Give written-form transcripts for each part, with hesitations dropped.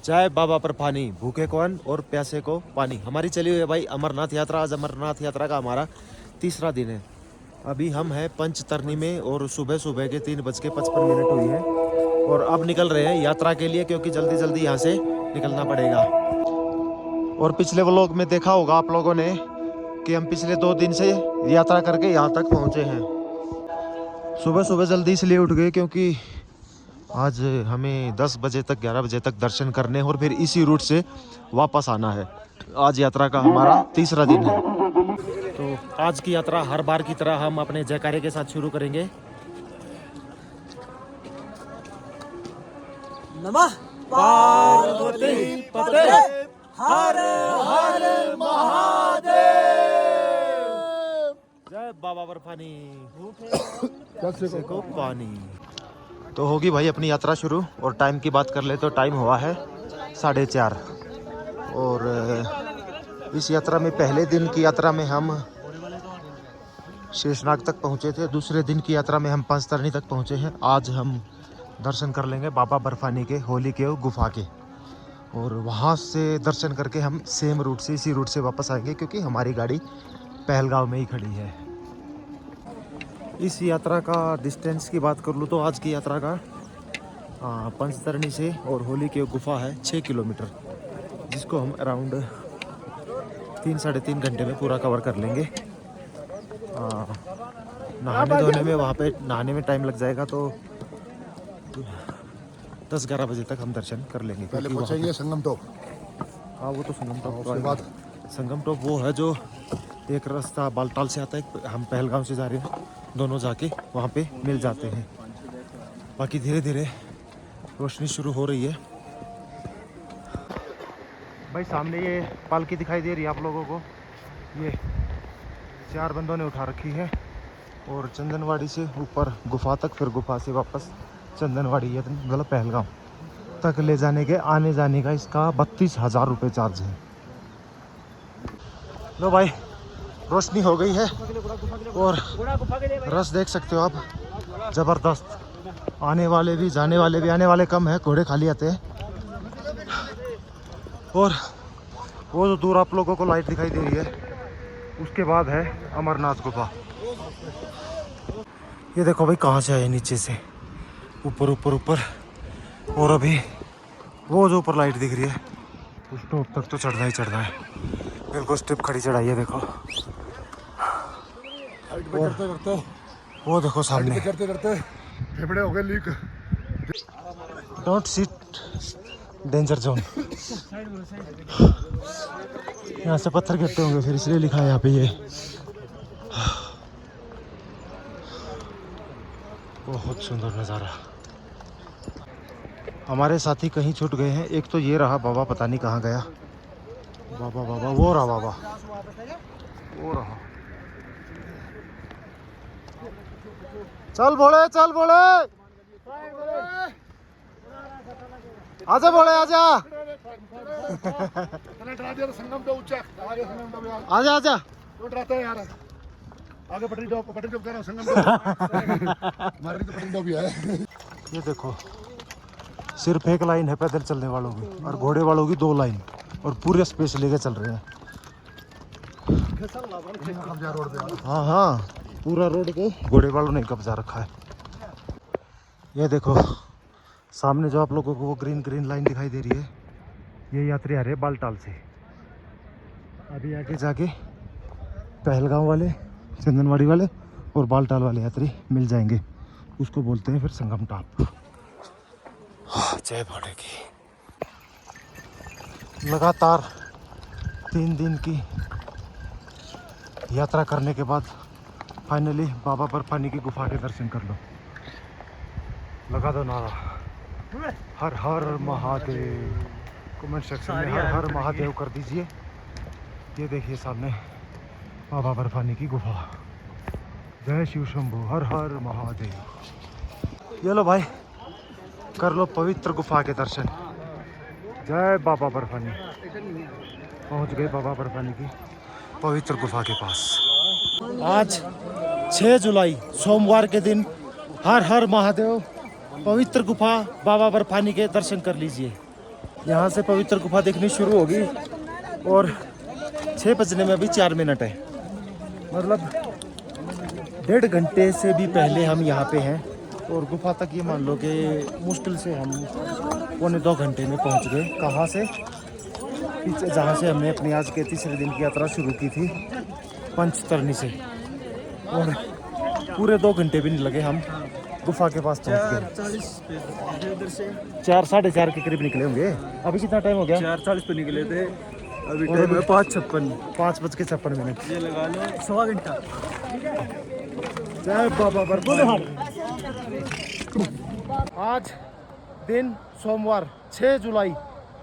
चाय बाबा पर पानी, भूखे को अन्न और प्यासे को पानी। हमारी चली हुई है भाई अमरनाथ यात्रा। आज अमरनाथ यात्रा का हमारा तीसरा दिन है। अभी हम हैं पंचतरनी में और सुबह सुबह के 3:55 हुई है और अब निकल रहे हैं यात्रा के लिए, क्योंकि जल्दी जल्दी यहाँ से निकलना पड़ेगा। और पिछले व्लॉग में देखा होगा आप लोगों ने कि हम पिछले 2 दिन से यात्रा करके यहाँ तक पहुँचे हैं। सुबह सुबह जल्दी इसलिए उठ गए क्योंकि आज हमें 10 बजे तक 11 बजे तक दर्शन करने और फिर इसी रूट से वापस आना है। आज यात्रा का हमारा तीसरा दिन है। तो आज की यात्रा हर बार की तरह हम अपने जयकारे के साथ शुरू करेंगे। नमः पार्वती पते हर हर महादेव। जय बाबा बर्फानी को पानी। तो होगी भाई अपनी यात्रा शुरू। और टाइम की बात कर ले तो टाइम हुआ है 4:30। और इस यात्रा में पहले दिन की यात्रा में हम शेषनाग तक पहुंचे थे। दूसरे दिन की यात्रा में हम पंचतरनी तक पहुंचे हैं। आज हम दर्शन कर लेंगे बाबा बर्फानी के, होली के गुफा के, और वहां से दर्शन करके हम सेम रूट से, इसी रूट से वापस आएंगे क्योंकि हमारी गाड़ी पहलगांव में ही खड़ी है। इस यात्रा का डिस्टेंस की बात कर लूँ तो आज की यात्रा का पंचतरनी से और होली के गुफा है 6 किलोमीटर, जिसको हम अराउंड 3-3.5 घंटे में पूरा कवर कर लेंगे। नहाने धोने में, वहाँ पे नहाने में टाइम लग जाएगा, तो 10-11 बजे तक हम दर्शन कर लेंगे। पहले पहुंचेंगे संगम टॉप। हाँ वो तो संगम टॉप उसके बाद संगम टॉप वो है जो एक रास्ता बालटाल से आता है, हम पहलगाम से जा रहे हैं, दोनों जाके वहाँ पे मिल जाते हैं। बाकी धीरे धीरे रोशनी शुरू हो रही है। भाई सामने ये पालकी दिखाई दे रही है आप लोगों को, ये 4 बंदों ने उठा रखी है और चंदनवाड़ी से ऊपर गुफा तक, फिर गुफा से वापस चंदनवाड़ी, ये मतलब पहलगाम तक ले जाने के आने जाने का इसका 32,000 रुपये चार्ज है। लो भाई रोशनी हो गई है और रस देख सकते हो आप, ज़बरदस्त। आने वाले भी जाने वाले भी, आने वाले कम है, घोड़े खाली आते हैं। और वो जो दूर आप लोगों को लाइट दिखाई दे रही है, उसके बाद है अमरनाथ गुफा। ये देखो भाई कहाँ से आए, नीचे से ऊपर ऊपर ऊपर। और अभी वो जो ऊपर लाइट दिख रही है उस टॉप तक तो चढ़ना ही चढ़ना है। बिल्कुल स्टेप खड़ी चढ़ाई है, देखो। करते वो देखो सामने, करते करते फेफड़े हो गए leak. Don't sit danger zone. यहाँ से पत्थर गिरते होंगे, फिर इसलिए लिखा है यहाँ पे ये। बहुत सुंदर नज़ारा। हमारे साथी कहीं छूट गए हैं। एक तो ये रहा बाबा, पता नहीं कहाँ गया। बाबा बाबा वो रहा, बाबा वो रहा। चल बोले, चल बोले, आजा बोले, आजा संगम पे ऊंचा आगे, संगम पे आजा आजा। रहता है यार, आगे पटरी टॉप कह रहा हूँ, संगम टॉप हमारे तो पटरी टॉप ही है। ये देखो सिर्फ एक लाइन है पैदल चलने वालों की, और घोड़े वालों की 2 लाइन, और पूरे स्पेस लेके चल रहे हैं। हाँ हाँ, पूरा रोड को घोड़े वालों ने कब्जा रखा है। ये देखो सामने जो आप लोगों को वो ग्रीन ग्रीन लाइन दिखाई दे रही है, ये यात्री आ रहे हैं बालटाल से। अभी आगे जाके पहलगाम वाले, चंदनवाड़ी वाले और बालटाल वाले यात्री मिल जाएंगे, उसको बोलते हैं फिर संगम टॉप। जय भोले की। लगातार 3 दिन की यात्रा करने के बाद फाइनली बाबा बर्फानी की गुफा के दर्शन कर लो। लगा दो नारा हर हर महादेव। कमेंट सेक्शन में हर हर महादेव कर दीजिए। ये देखिए सामने बाबा बर्फानी की गुफा। जय शिव शंभू, हर हर महादेव। ये लो भाई, कर लो पवित्र गुफा के दर्शन। जय बाबा बर्फानी। पहुंच गए बाबा बर्फानी की पवित्र गुफा के पास। आज 6 जुलाई सोमवार के दिन हर हर महादेव पवित्र गुफा बाबा बर्फानी के दर्शन कर लीजिए। यहाँ से पवित्र गुफा देखनी शुरू होगी और 6 बजने में अभी 4 मिनट है, मतलब 1.5 घंटे से भी पहले हम यहाँ पे हैं। और गुफा तक ये मान लो कि मुश्किल से हम 1.25 घंटे में पहुँच गए। कहाँ से? पीछे जहाँ से हमने अपनी आज के तीसरे दिन की यात्रा शुरू की थी, पंचतरनी से। और पूरे 2 घंटे भी नहीं लगे, हम गुफा के पास पहुँच गए। 4-4:30 के करीब निकले होंगे। अभी कितना टाइम हो गया? 4:40 पे निकले थे, अभी और टाइम है अभी 5:56। 5:56। ये लगा लो 1.25 घंटा। जय बाबा बर्फानी। आज दिन सोमवार 6 जुलाई,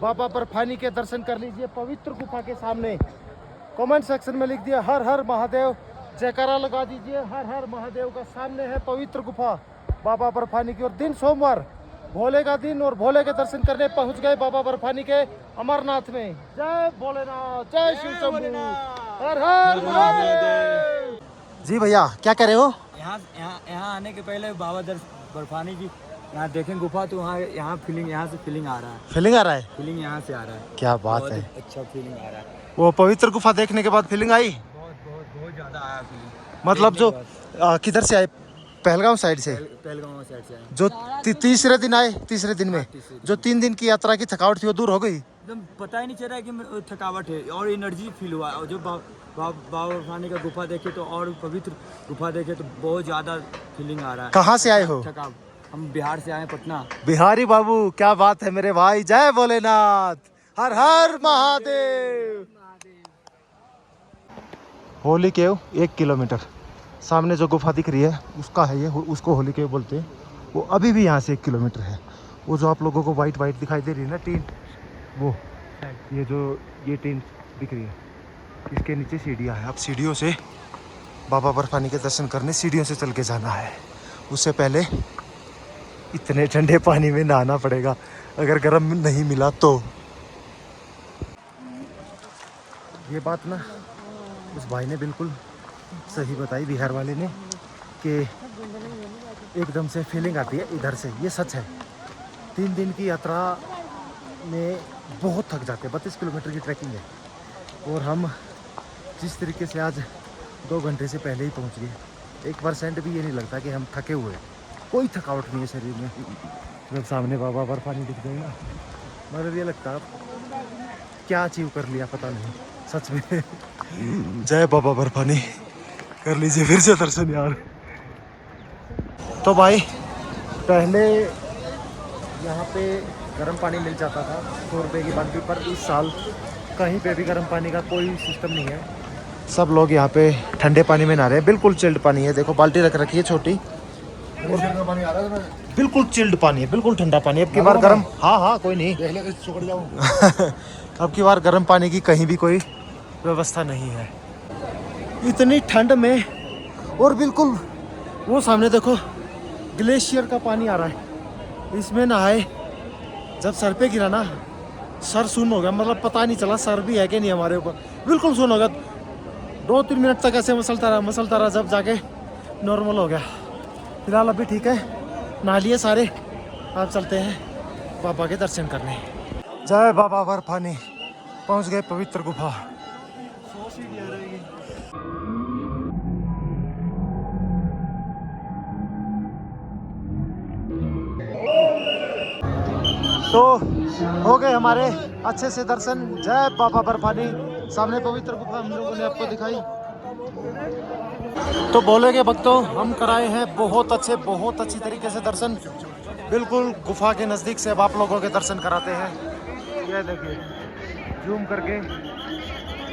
बाबा बर्फानी के दर्शन कर लीजिए पवित्र गुफा के सामने। कमेंट सेक्शन में लिख दिया हर हर महादेव, जयकारा लगा दीजिए हर हर महादेव का। सामने है पवित्र गुफा बाबा बर्फानी की। और दिन सोमवार, भोले का दिन, और भोले के दर्शन करने पहुंच गए बाबा बर्फानी के अमरनाथ में। जय भोलेनाथ, जय शिव शंभू, हर हर महादेव। जी भैया क्या कह रहे हो? यहाँ आने के पहले बाबा बर्फानी जी यहाँ देखें गुफा, तो यहाँ फीलिंग, यहाँ से फीलिंग आ रहा है। फीलिंग आ रहा है? फीलिंग यहाँ से आ रहा है। क्या बात है, अच्छा फीलिंग आ रहा है। वो पवित्र गुफा देखने के बाद फीलिंग आई? बहुत ज़्यादा आया फीलिंग। मतलब जो किधर से आए? पहलगाम साइड से? पहलगाम साइड से आए। जो तीसरे दिन आए, तीसरे दिन में जो 3 दिन की यात्रा की थकावट थी वो दूर हो गई? एकदम पता ही नहीं चल रहा है कि थकावट है, और एनर्जी फील हुआ। और जो बाबा बर्फानी का गुफा देखे तो, और पवित्र गुफा देखे तो बहुत ज़्यादा फीलिंग आ रहा है। कहाँ से आए हो? थकावट, हम बिहार से आए, पटना। बिहारी बाबू, क्या बात है मेरे भाई। जय भोलेनाथ, हर हर महादेव। होली केव 1 किलोमीटर सामने जो गुफा दिख रही है उसका है ये, उसको होली केव बोलते हैं। वो अभी भी यहाँ से 1 किलोमीटर है। वो जो आप लोगों को वाइट वाइट दिखाई दे रही है ना टीन, वो ये टीन दिख रही है, इसके नीचे सीढ़ियाँ हैं। अब सीढ़ियों से बाबा बर्फानी के दर्शन करने सीढ़ियों से चल के जाना है। उससे पहले इतने ठंडे पानी में नहाना पड़ेगा, अगर गर्म नहीं मिला तो। ये बात ना उस भाई ने बिल्कुल सही बताई, बिहार वाले ने, कि एकदम से फीलिंग आती है इधर से। ये सच है। 3 दिन की यात्रा में बहुत थक जाते हैं। 32 किलोमीटर की ट्रैकिंग है, और हम जिस तरीके से आज 2 घंटे से पहले ही पहुंच गए, 1% भी ये नहीं लगता कि हम थके हुए। कोई थकावट नहीं है शरीर में। जब सामने बाबा बर्फानी दिख गई ना, मतलब ये लगता क्या अचीव कर लिया पता नहीं, सच में। जय बाबा बर्फानी, कर लीजिए फिर से दर्शन यार। तो भाई पहले यहाँ पे गर्म पानी मिल जाता था 100 रुपये की बाल्टी पर। इस साल कहीं पे भी गर्म पानी का कोई सिस्टम नहीं है। सब लोग यहाँ पे ठंडे पानी में नहा रहे हैं। बिल्कुल चिल्ड पानी है। देखो बाल्टी रख रखी है छोटी, पानी आ रहा है। बिल्कुल चिल्ड पानी है, बिल्कुल ठंडा पानी है। अब की बार गर्म, हाँ कोई नहीं, देख ले कैसे सुकड़ जाऊं। अब की बार गर्म पानी की कहीं भी कोई व्यवस्था नहीं है। इतनी ठंड में, और बिल्कुल वो सामने देखो ग्लेशियर का पानी आ रहा है। इसमें नहाए, जब सर पे गिरा ना, सर सुन्न हो गया। मतलब पता नहीं चला सर भी है कि नहीं हमारे ऊपर, बिल्कुल सुन्न हो गया। 2-3 मिनट तक ऐसे मसलता रहा, जब जाके नॉर्मल हो गया। फिलहाल अभी ठीक है, नहा लिए सारे। आप चलते हैं बाबा के दर्शन करने। जय बाबा बर्फानी, पहुंच गए पवित्र गुफा। तो हो गए हमारे अच्छे से दर्शन। जय बाबा बर्फानी। सामने पवित्र गुफा हम लोगों ने आपको दिखाई। तो भोले के भक्तों, हम कराए हैं बहुत अच्छी तरीके से दर्शन। बिल्कुल गुफा के नज़दीक से अब आप लोगों के दर्शन कराते हैं। ये देखिए, जूम करके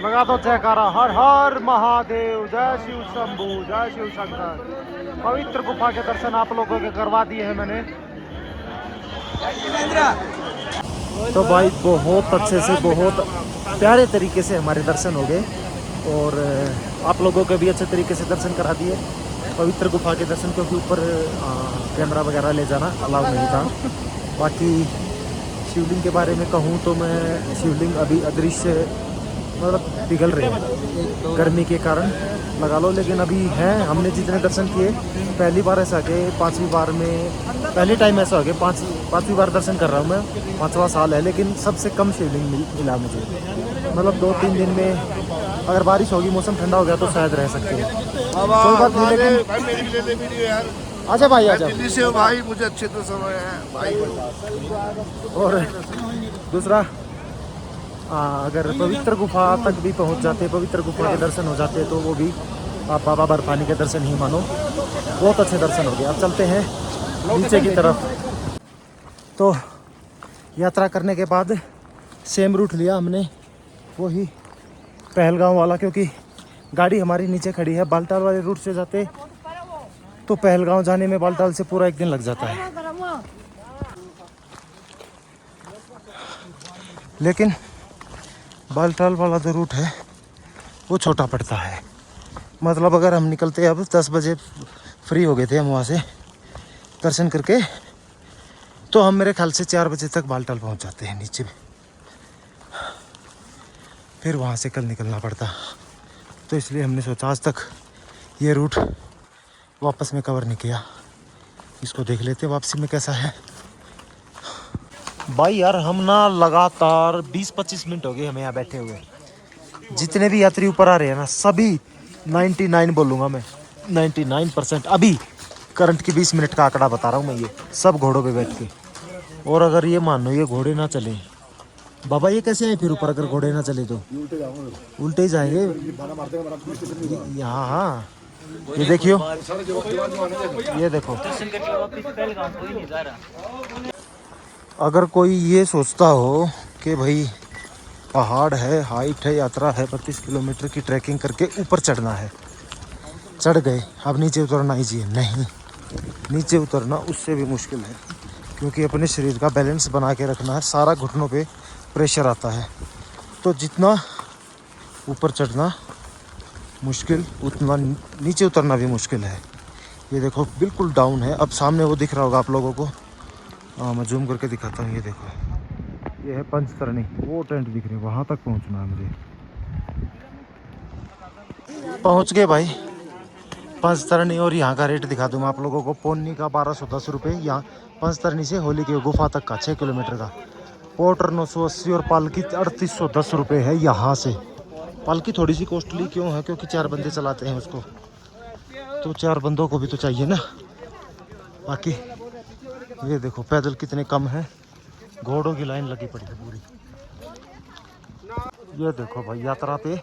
लगा दो जयकारा, हर हर महादेव, जय शिव शंभू, जय शिव शंकर। पवित्र गुफा के दर्शन आप लोगों के करवा दिए हैं मैंने। तो भाई बहुत अच्छे से, बहुत प्यारे तरीके से हमारे दर्शन हो गए, और आप लोगों के भी अच्छे तरीके से दर्शन करा दिए पवित्र गुफा के दर्शन, क्योंकि ऊपर कैमरा वगैरह ले जाना अलाउ नहीं था। बाकी शिवलिंग के बारे में कहूँ तो मैं, शिवलिंग अभी अदृश्य, मतलब पिघल रहे हैं गर्मी के कारण लगा लो, लेकिन अभी हैं। हमने जितने दर्शन किए, पहली बार ऐसा कि 5वीं बार में पहली टाइम ऐसा हो गया, पाँचवीं बार दर्शन कर रहा हूँ मैं, 5वां साल है, लेकिन सबसे कम शिवलिंग मिला मुझे। मतलब 2-3 दिन में अगर बारिश होगी, मौसम ठंडा हो गया तो शायद रह सकते हैं। कोई बात नहीं, लेकिन भाई मेरी भी ले ले वीडियो यार। आजा भाई आजा। दिल्ली से हूँ भाई, मुझे अच्छे तो समय है भाई। और दूसरा, अगर पवित्र गुफा तक भी पहुंच जाते, पवित्र गुफा के दर्शन हो जाते, तो वो भी आप बाबा बर्फानी के दर्शन ही मानो, बहुत अच्छे दर्शन हो गए। अब चलते हैं नीचे की तरफ। तो यात्रा करने के बाद सेम रूट लिया हमने, वही पहलगांव वाला, क्योंकि गाड़ी हमारी नीचे खड़ी है। बालटाल वाले रूट से जाते तो पहलगांव जाने में बालटाल से पूरा 1 दिन लग जाता है, लेकिन बालटाल वाला जो रूट है वो छोटा पड़ता है। मतलब अगर हम निकलते, अब 10 बजे फ्री हो गए थे हम वहाँ से दर्शन करके, तो हम मेरे ख्याल से 4 बजे तक बालटाल पहुँच जाते हैं नीचे। फिर वहाँ से कल निकलना पड़ता, तो इसलिए हमने सोचा आज तक ये रूट वापस में कवर नहीं किया, इसको देख लेते वापसी में कैसा है। भाई यार, हम ना लगातार 20-25 मिनट हो गए हमें यहाँ बैठे हुए। जितने भी यात्री ऊपर आ रहे हैं ना, सभी 99 बोलूँगा मैं, 99% अभी करंट की 20 मिनट का आंकड़ा बता रहा हूँ मैं, ये सब घोड़ों पे बैठ के। और अगर ये मान लो ये घोड़े ना चले, बाबा ये कैसे आए फिर ऊपर अगर घोड़े ना चले तो? उल्टे ही जाएंगे यहाँ। हाँ ये देखियो, ये देखो। अगर कोई ये सोचता हो कि भाई पहाड़ है, हाइट है, यात्रा है, 32 किलोमीटर की ट्रैकिंग करके ऊपर चढ़ना है, चढ़ गए, अब नीचे उतरना ईजी है, नहीं, नीचे उतरना उससे भी मुश्किल है, क्योंकि अपने शरीर का बैलेंस बना के रखना है, सारा घुटनों पे प्रेशर आता है। तो जितना ऊपर चढ़ना मुश्किल, उतना नीचे उतरना भी मुश्किल है। ये देखो बिल्कुल डाउन है। अब सामने वो दिख रहा होगा आप लोगों को, मैं जूम करके दिखाता हूँ। ये देखो, ये है पंचतरणी, वो टेंट दिख रही है, वहाँ तक पहुँचना है मुझे। पहुँच गए भाई पंचतरणी। और यहाँ का रेट दिखा दूँ मैं आप लोगों को। पोन्नी का 1210 रुपये, यहाँ पंचतरणी से होली की गुफा तक का 6 किलोमीटर का। पोर्टर 980 और पालकी 3810 रुपये है यहाँ से। पालकी थोड़ी सी कॉस्टली क्यों है? क्योंकि 4 बंदे चलाते हैं उसको, तो 4 बंदों को भी तो चाहिए ना। बाकी ये देखो पैदल कितने कम है, घोड़ों की लाइन लगी पड़ी है पूरी। ये देखो भाई, यात्रा पे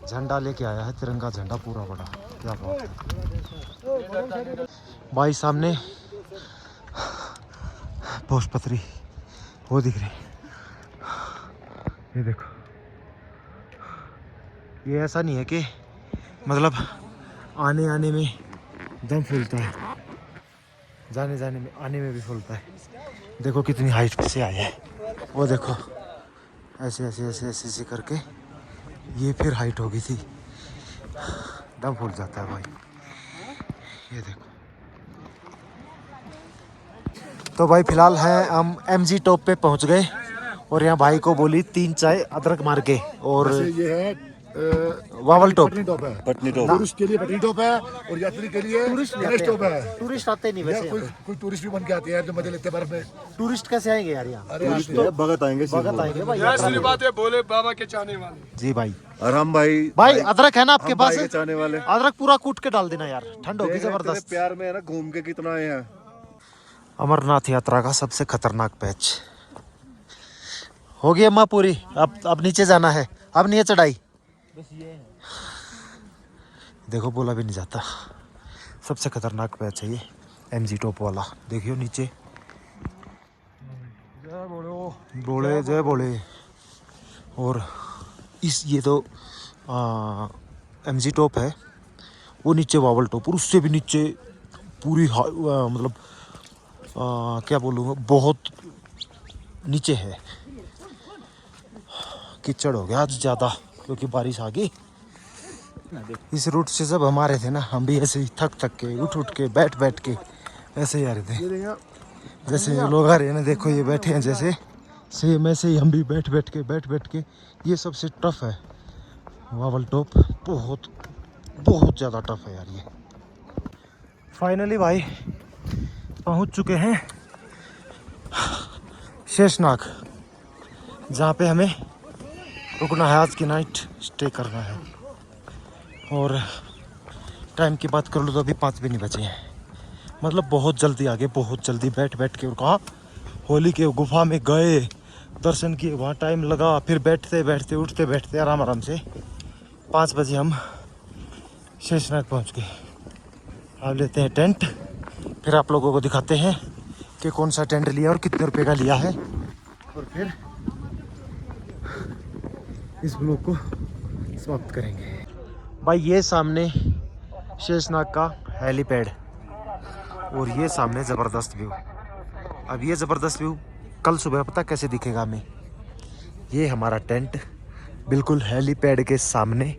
झंडा लेके आया है, तिरंगा झंडा पूरा बड़ा, क्या बात है भाई। सामने भोजपत्री वो दिख रही, ये देखो। ये ऐसा नहीं है कि मतलब आने आने में दम फूलता है, जाने जाने में, आने में भी फूलता है। देखो कितनी हाइट से आया है, वो देखो ऐसे ऐसे ऐसे ऐसे ऐसे करके ये फिर हाइट हो गई थी, दम फूल जाता है भाई। ये देखो। तो भाई फिलहाल है हम MG टॉप पे पहुंच गए, और यहाँ भाई को बोली 3 चाय अदरक मार के। और ये है वावल टॉप, पटनी टॉप है। पटनी टॉप टूरिस्ट के लिए पटनी टॉप है, और यात्री के लिए गणेश टॉप है। टूरिस्ट आते नहीं वैसे, कोई टूरिस्ट भी बन के आते हैं जो मजे लेते हैं बर्फ में। टूरिस्ट कैसे आएंगे यार यहाँ? अरे भगत आएंगे भगत आएंगे भाई। असली बात है, भोले बाबा के चाहने वाले। जी भाई। और हम भाई अदरक है ना आपके पास? के चाहने वाले, अदरक पूरा कूट के डाल देना यार, ठंड होगी जबरदस्त। प्यार में है ना, घूम के कितना आए हैं। अमरनाथ यात्रा का सबसे खतरनाक पैच हो गई अम्मा पूरी। अब नीचे जाना है, अब नहीं है चढ़ाई। देखो बोला भी नहीं जाता, सबसे खतरनाक पैच है ये MG टॉप वाला। देखियो नीचे, बोले जय बोले। और इस ये तो MG टॉप है, वो नीचे वावल टॉप, और उससे भी नीचे पूरी मतलब क्या बोलूँगा, बहुत नीचे है। कीचड़ हो गया आज ज़्यादा, क्योंकि बारिश आ गई। इस रूट से जब हम आ रहे थे ना, हम भी ऐसे ही थक के, उठ के, बैठ के ऐसे ही आ रहे थे। जैसे ये लोग आ रहे हैं ना, देखो ये बैठे हैं जैसे, सेम ऐसे ही हम भी बैठ के। ये सबसे टफ है वावल टॉप, बहुत ज़्यादा टफ है यार ये। फाइनली भाई पहुंच चुके हैं शेषनाग, जहाँ पे हमें रुकना है। आज की नाइट स्टे करना है। और टाइम की बात कर लो तो अभी 5 भी नहीं बचे हैं, मतलब बहुत जल्दी आ गए, बहुत जल्दी। बैठ बैठ के और कहा होली के गुफा में गए, दर्शन किए, वहाँ टाइम लगा, फिर बैठते बैठते उठते बैठते आराम आराम से 5 बजे हम शेषनाग पहुँच गए। अब लेते हैं टेंट, फिर आप लोगों को दिखाते हैं कि कौन सा टेंट लिया और कितने रुपए का लिया है, और फिर इस ब्लॉग को समाप्त करेंगे। भाई ये सामने शेषनाग का हेलीपैड और ये सामने ज़बरदस्त व्यू। अब ये ज़बरदस्त व्यू कल सुबह पता कैसे दिखेगा हमें। ये हमारा टेंट बिल्कुल हेलीपैड के सामने,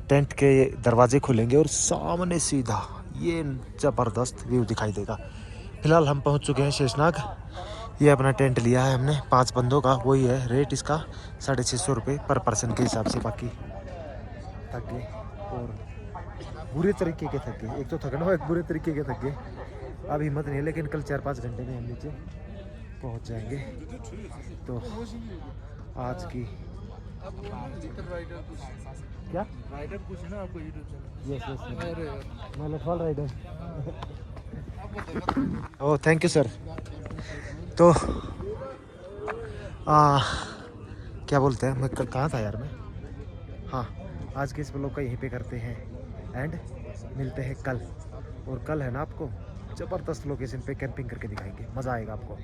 टेंट के दरवाजे खुलेंगे और सामने सीधा ये ज़बरदस्त व्यू दिखाई देगा। फिलहाल हम पहुंच चुके हैं शेषनाग। ये अपना टेंट लिया है हमने 5 बंदों का, वही है रेट इसका 650 रुपये पर पर्सन के हिसाब से। बाकी थक गए और बुरे तरीके के थक गए, एक तो थकना एक बुरे तरीके के थक गए। अब हिम्मत नहीं है, लेकिन कल 4-5 घंटे में हम नीचे पहुंच जाएंगे। तो आज की क्या राइडर कुछ ना आपको यूट्यूब चैनल। यस मैं Lakhwal rider. Oh thank you sir. तो क्या बोलते हैं, मैं कल कहाँ था यार मैं। हाँ, आज के इस ब्लॉग का यहीं पे करते हैं एंड मिलते हैं कल। और कल है ना आपको ज़बरदस्त लोकेशन पे कैंपिंग करके दिखाएंगे, मज़ा आएगा आपको।